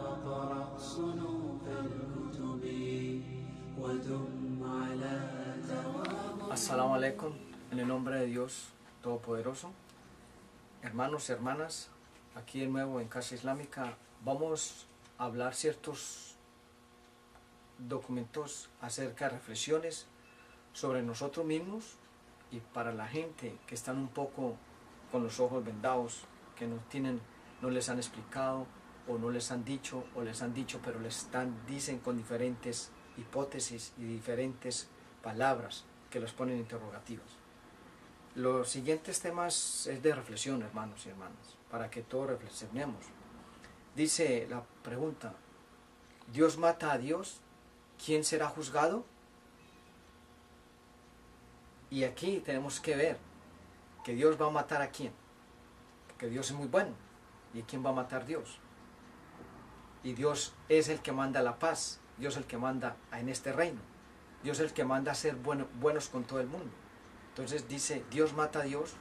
وقرأ صنوف الكتب ودم على تواضع. Assalamu alaikum, en el nombre de Dios Todopoderoso. Hermanos y hermanas, aquí de nuevo en Casa Islámica vamos a hablar ciertos documentos acerca de reflexiones sobre nosotros mismos y para la gente que están un poco con los ojos vendados, que no les han explicado o no les han dicho o les han dicho pero dicen con diferentes hipótesis y diferentes palabras que los ponen interrogativas. Los siguientes temas es de reflexión, hermanos y hermanas, para que todos reflexionemos. Dice la pregunta: ¿Dios mata a Dios? ¿Quién será juzgado? Y aquí tenemos que ver que Dios va a matar a quién, porque Dios es muy bueno. ¿Y quién va a matar a Dios? Y Dios es el que manda la paz, Dios es el que manda en este reino, Dios es el que manda a ser buenos con todo el mundo. Entonces dice, Dios mata a Dios,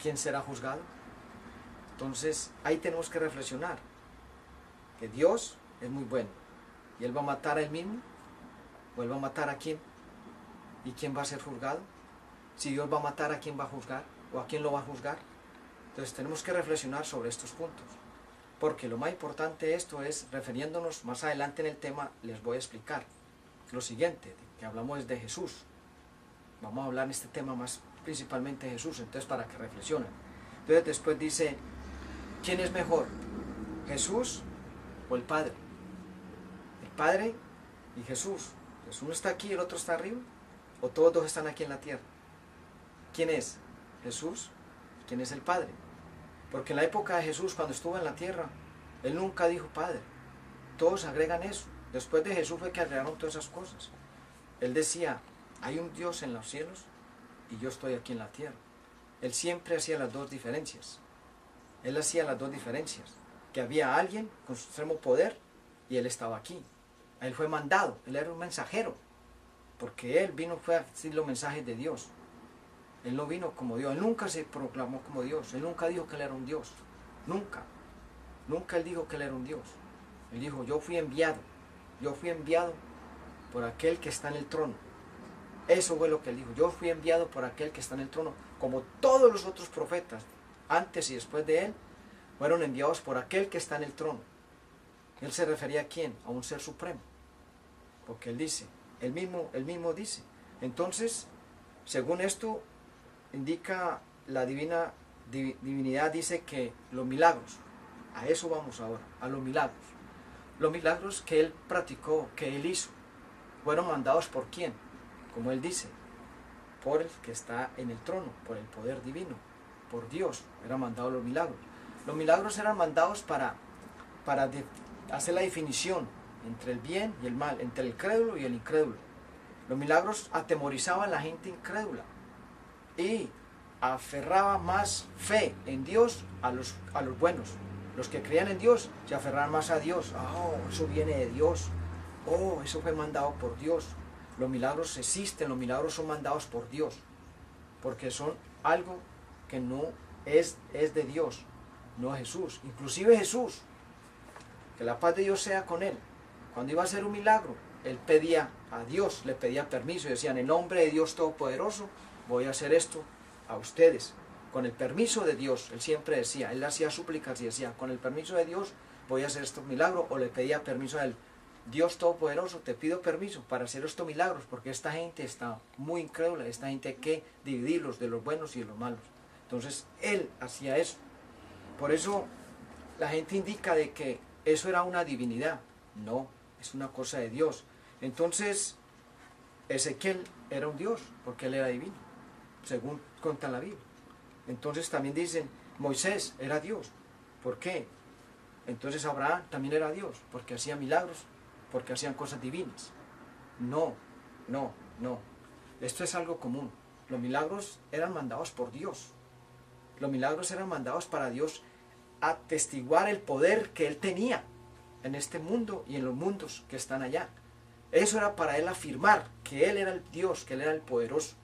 ¿quién será juzgado? Entonces ahí tenemos que reflexionar, que Dios es muy bueno, y Él va a matar a Él mismo, o Él va a matar a quién, y quién va a ser juzgado. Si Dios va a matar, ¿a quién va a juzgar? ¿O a quién lo va a juzgar? Entonces tenemos que reflexionar sobre estos puntos, porque lo más importante de esto es, refiriéndonos más adelante en el tema, les voy a explicar lo siguiente, que hablamos es de Jesús. Vamos a hablar en este tema más principalmente de Jesús, entonces para que reflexionen. Entonces después dice, ¿quién es mejor? ¿Jesús o el Padre? El Padre y Jesús. Entonces uno está aquí y el otro está arriba, o todos dos están aquí en la tierra. ¿Quién es Jesús? ¿Quién es el Padre? Porque en la época de Jesús, cuando estuvo en la tierra, Él nunca dijo Padre. Todos agregan eso. Después de Jesús fue que agregaron todas esas cosas. Él decía, hay un Dios en los cielos y yo estoy aquí en la tierra. Él siempre hacía las dos diferencias. Él hacía las dos diferencias. Que había alguien con su extremo poder y Él estaba aquí. Él fue mandado, Él era un mensajero. Porque Él fue a decir los mensajes de Dios. Él no vino como Dios, Él nunca se proclamó como Dios, Él nunca dijo que Él era un Dios, nunca Él dijo que Él era un Dios. Él dijo, yo fui enviado por aquel que está en el trono. Eso fue lo que Él dijo, yo fui enviado por aquel que está en el trono, como todos los otros profetas, antes y después de Él, fueron enviados por aquel que está en el trono. Él se refería a quién, a un ser supremo, porque Él dice, Él mismo dice. Entonces, según esto, indica la divinidad, dice que los milagros, a eso vamos ahora, a los milagros que Él practicó, que Él hizo, fueron mandados por quién, como Él dice, por el que está en el trono, por el poder divino, por Dios, eran mandados los milagros. Los milagros eran mandados para hacer la definición entre el bien y el mal, entre el crédulo y el incrédulo. Los milagros atemorizaban a la gente incrédula y aferraba más fe en Dios a los buenos. Los que creían en Dios se aferraban más a Dios. Oh, eso viene de Dios. Oh, eso fue mandado por Dios. Los milagros existen, los milagros son mandados por Dios, porque son algo que no es de Dios, no es Jesús. Inclusive Jesús, que la paz de Dios sea con Él, cuando iba a hacer un milagro, Él pedía a Dios, le pedía permiso y decía, en el nombre de Dios Todopoderoso, voy a hacer esto a ustedes, con el permiso de Dios. Él siempre decía, Él hacía súplicas y decía, con el permiso de Dios voy a hacer estos milagros, o le pedía permiso a Él, Dios Todopoderoso, te pido permiso para hacer estos milagros, porque esta gente está muy incrédula, esta gente hay que dividirlos de los buenos y de los malos. Entonces Él hacía eso. Por eso la gente indica de que eso era una divinidad. No, es una cosa de Dios. Entonces Ezequiel era un Dios, porque él era divino, según cuenta la Biblia. Entonces también dicen, Moisés era Dios. ¿Por qué? Entonces Abraham también era Dios, porque hacía milagros, porque hacían cosas divinas. No. Esto es algo común. Los milagros eran mandados por Dios. Los milagros eran mandados para Dios atestiguar el poder que Él tenía en este mundo y en los mundos que están allá. Eso era para Él afirmar que Él era el Dios, que Él era el poderoso,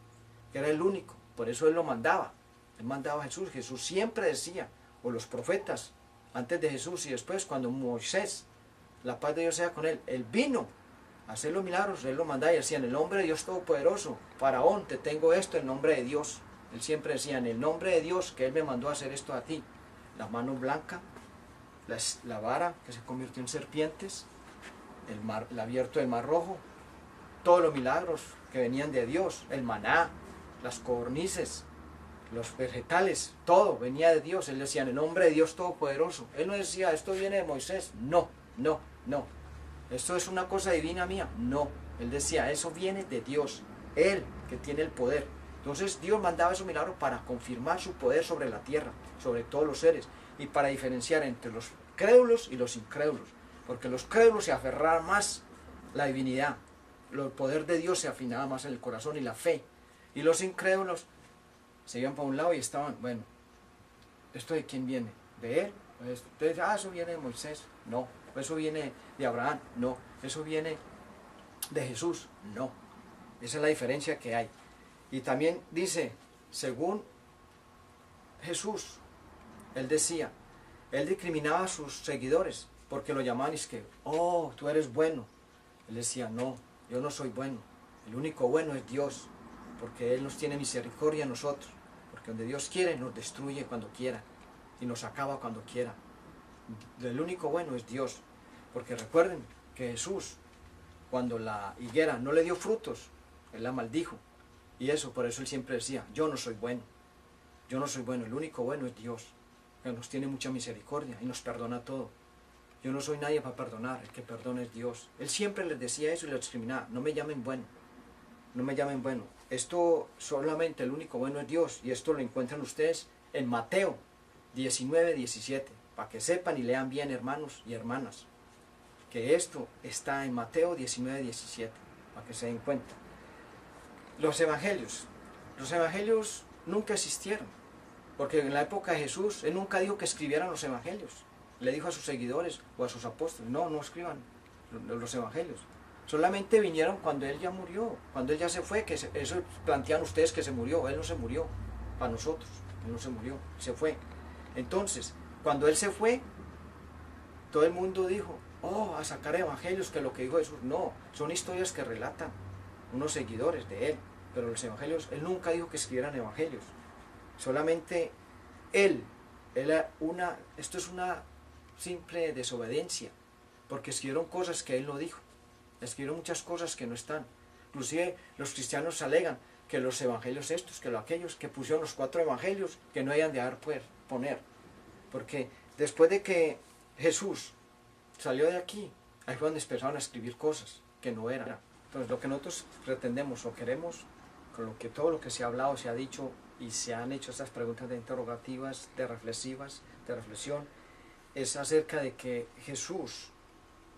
que era el único. Por eso Él lo mandaba. Él mandaba a Jesús. Jesús siempre decía, o los profetas, antes de Jesús y después cuando Moisés, la paz de Dios sea con él, él vino a hacer los milagros, él lo mandaba y decía, en el nombre de Dios Todopoderoso, Faraón, te tengo esto en nombre de Dios. Él siempre decía, en el nombre de Dios, que él me mandó a hacer esto a ti. La mano blanca, la vara que se convirtió en serpientes, el abierto del mar rojo, todos los milagros que venían de Dios, el maná, las codornices, los vegetales, todo venía de Dios. Él decía, en el nombre de Dios Todopoderoso. Él no decía, esto viene de Moisés. No, no, no. Esto es una cosa divina mía. No. Él decía, eso viene de Dios. Él que tiene el poder. Entonces Dios mandaba esos milagros para confirmar su poder sobre la tierra, sobre todos los seres, y para diferenciar entre los crédulos y los incrédulos. Porque los crédulos se aferraban más a la divinidad. El poder de Dios se afinaba más en el corazón y la fe. Y los incrédulos se iban para un lado y estaban, bueno, ¿esto de quién viene? ¿De él? Entonces, eso viene de Moisés. No. ¿Eso viene de Abraham? No. ¿Eso viene de Jesús? No. Esa es la diferencia que hay. Y también dice, según Jesús, él decía, él discriminaba a sus seguidores porque lo llamaban y es que, oh, tú eres bueno. Él decía, no, yo no soy bueno. El único bueno es Dios, porque Él nos tiene misericordia a nosotros. Porque donde Dios quiere, nos destruye cuando quiera y nos acaba cuando quiera. El único bueno es Dios. Porque recuerden que Jesús, cuando la higuera no le dio frutos, Él la maldijo. Y eso, por eso Él siempre decía, yo no soy bueno. Yo no soy bueno, el único bueno es Dios, que nos tiene mucha misericordia y nos perdona todo. Yo no soy nadie para perdonar, el que perdona es Dios. Él siempre les decía eso y lo discriminaba, no me llamen bueno, no me llamen bueno. Esto solamente el único bueno es Dios, y esto lo encuentran ustedes en Mateo 19, 17, para que sepan y lean bien, hermanos y hermanas, que esto está en Mateo 19, 17, para que se den cuenta. Los evangelios nunca existieron, porque en la época de Jesús, Él nunca dijo que escribieran los evangelios. Le dijo a sus seguidores o a sus apóstoles, no, no escriban los evangelios. Solamente vinieron cuando Él ya murió, cuando Él ya se fue, que eso plantean ustedes que se murió. Él no se murió para nosotros, Él no se murió, se fue. Entonces, cuando Él se fue, todo el mundo dijo, oh, a sacar evangelios, que lo que dijo Jesús. No, son historias que relatan unos seguidores de Él, pero los evangelios, Él nunca dijo que escribieran evangelios. Solamente esto es una simple desobediencia, porque escribieron cosas que Él no dijo, escribieron muchas cosas que no están. Inclusive los cristianos alegan que los evangelios estos, que aquellos que pusieron los 4 evangelios, que no hayan de haber poner, porque después de que Jesús salió de aquí, ahí fue donde empezaron a escribir cosas que no eran. Entonces lo que nosotros pretendemos o queremos, con todo lo que se ha hablado, se ha dicho y se han hecho estas preguntas de interrogativas, de reflexivas, de reflexión, es acerca de que Jesús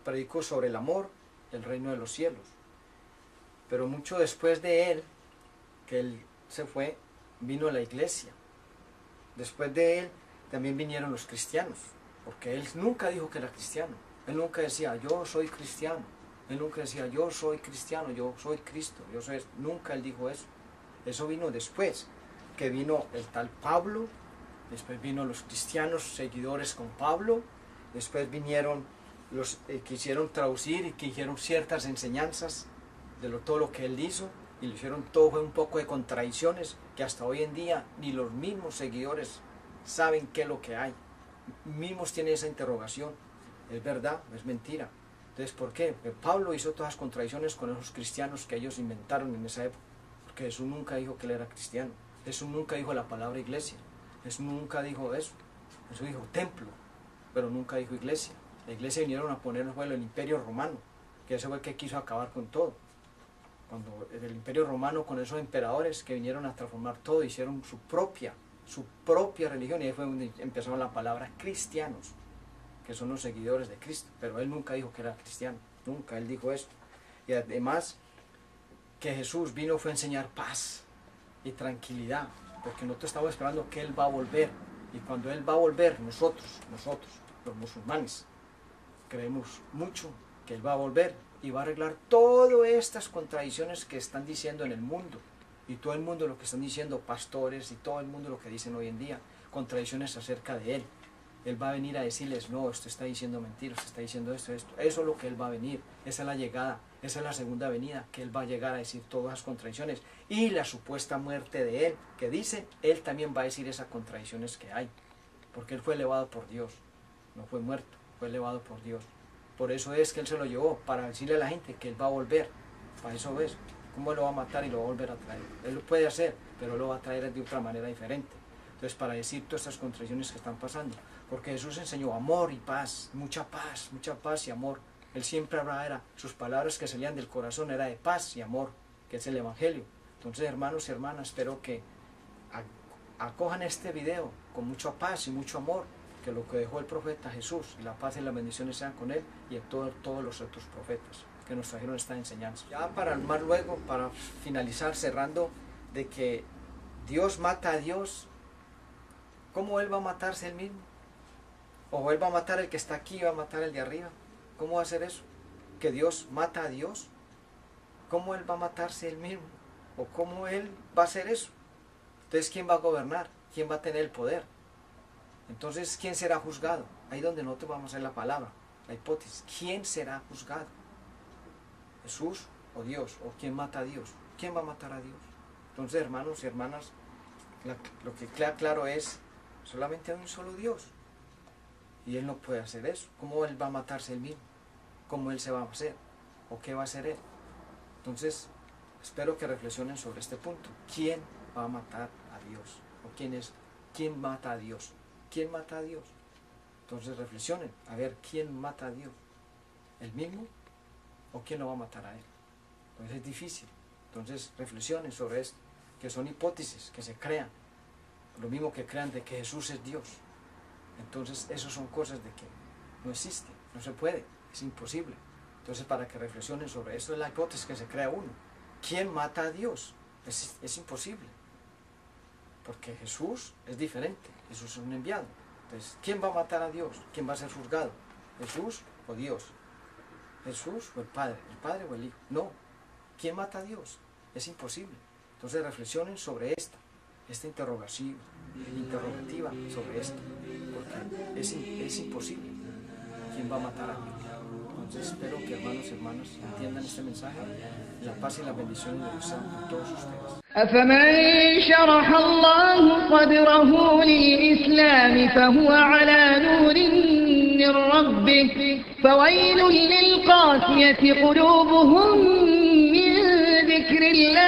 predicó sobre el amor, el reino de los cielos. Pero mucho después de Él, que Él se fue, vino la iglesia. Después de Él también vinieron los cristianos, porque Él nunca dijo que era cristiano. Él nunca decía, yo soy cristiano. Él nunca decía, yo soy cristiano, yo soy Cristo. Nunca Él dijo eso. Eso vino después, que vino el tal Pablo, después vino los cristianos seguidores con Pablo, después vinieron los que quisieron traducir y que hicieron ciertas enseñanzas de todo lo que Él hizo, y lo hicieron todo, fue un poco de contradicciones que hasta hoy en día ni los mismos seguidores saben qué es lo que hay. Mismos tienen esa interrogación, ¿es verdad o es mentira? Entonces, ¿por qué? Porque Pablo hizo todas las contradicciones con esos cristianos que ellos inventaron en esa época, porque Jesús nunca dijo que Él era cristiano, Jesús nunca dijo la palabra iglesia, Jesús nunca dijo eso, Jesús dijo templo, pero nunca dijo iglesia. La iglesia vinieron a poner el imperio romano, que ese fue el que quiso acabar con todo. Cuando el imperio romano, con esos emperadores que vinieron a transformar todo, hicieron su propia religión, y ahí fue donde empezaron la palabra cristianos, que son los seguidores de Cristo. Pero Él nunca dijo que era cristiano, nunca Él dijo esto. Y además que Jesús vino fue a enseñar paz y tranquilidad, porque nosotros estamos esperando que Él va a volver, y cuando Él va a volver, nosotros los musulmanes, creemos mucho que Él va a volver y va a arreglar todas estas contradicciones que están diciendo en el mundo, y todo el mundo lo que están diciendo pastores y todo el mundo lo que dicen hoy en día, contradicciones acerca de Él. Él va a venir a decirles, no, esto está diciendo mentiras, está diciendo esto. Eso es lo que Él va a venir. Esa es la llegada, esa es la segunda venida, que Él va a llegar a decir todas las contradicciones. Y la supuesta muerte de Él, que dicen, Él también va a decir esas contradicciones que hay. Porque Él fue elevado por Dios, no fue muerto, fue elevado por Dios. Por eso es que Él se lo llevó, para decirle a la gente que Él va a volver. Para eso ves, cómo lo va a matar y lo va a volver a traer. Él lo puede hacer, pero lo va a traer de otra manera diferente. Entonces, para decir todas estas contradicciones que están pasando, porque Jesús enseñó amor y paz, mucha paz y amor. Él siempre hablaba, sus palabras que salían del corazón era de paz y amor, que es el Evangelio. Entonces, hermanos y hermanas, espero que acojan este video con mucha paz y mucho amor, que lo que dejó el profeta Jesús, y la paz y las bendiciones sean con él y en todos los otros profetas que nos trajeron esta enseñanza. Ya para más luego, para finalizar, cerrando, de que Dios mata a Dios, ¿cómo Él va a matarse Él mismo? O Él va a matar el que está aquí y va a matar el de arriba. ¿Cómo va a hacer eso? ¿Que Dios mata a Dios? ¿Cómo Él va a matarse Él mismo? ¿O cómo Él va a hacer eso? Entonces, ¿quién va a gobernar? ¿Quién va a tener el poder? Entonces, ¿quién será juzgado? Ahí donde nosotros vamos a hacer la palabra, la hipótesis. ¿Quién será juzgado? ¿Jesús o Dios? ¿O quién mata a Dios? ¿Quién va a matar a Dios? Entonces, hermanos y hermanas, lo que queda claro es, solamente hay un solo Dios. Y Él no puede hacer eso. ¿Cómo Él va a matarse Él mismo? ¿Cómo Él se va a hacer? ¿O qué va a hacer Él? Entonces, espero que reflexionen sobre este punto. ¿Quién va a matar a Dios? ¿O quién mata a Dios? ¿Quién mata a Dios? Entonces reflexionen, a ver, ¿quién mata a Dios? ¿El mismo? ¿O quién lo va a matar a Él? Entonces es difícil. Entonces reflexionen sobre esto, que son hipótesis que se crean. Lo mismo que crean de que Jesús es Dios. Entonces esas son cosas de que no existe, no se puede, es imposible. Entonces para que reflexionen sobre esto es la hipótesis que se crea uno. ¿Quién mata a Dios? Es imposible. Porque Jesús es diferente, Jesús es un enviado. Entonces, ¿quién va a matar a Dios? ¿Quién va a ser juzgado? ¿Jesús o Dios? ¿Jesús o el Padre o el Hijo? No. ¿Quién mata a Dios? Es imposible. Entonces reflexionen sobre esta interrogativa sobre esto, porque es imposible. ¿Quién va a matar a Dios? Entonces espero que hermanos y hermanas entiendan este mensaje. La paz y la bendición de Dios sean con todos ustedes. أفمن شرح الله صدره للإسلام فهو على نور من ربه فويل للقاسية قلوبهم من ذكر الله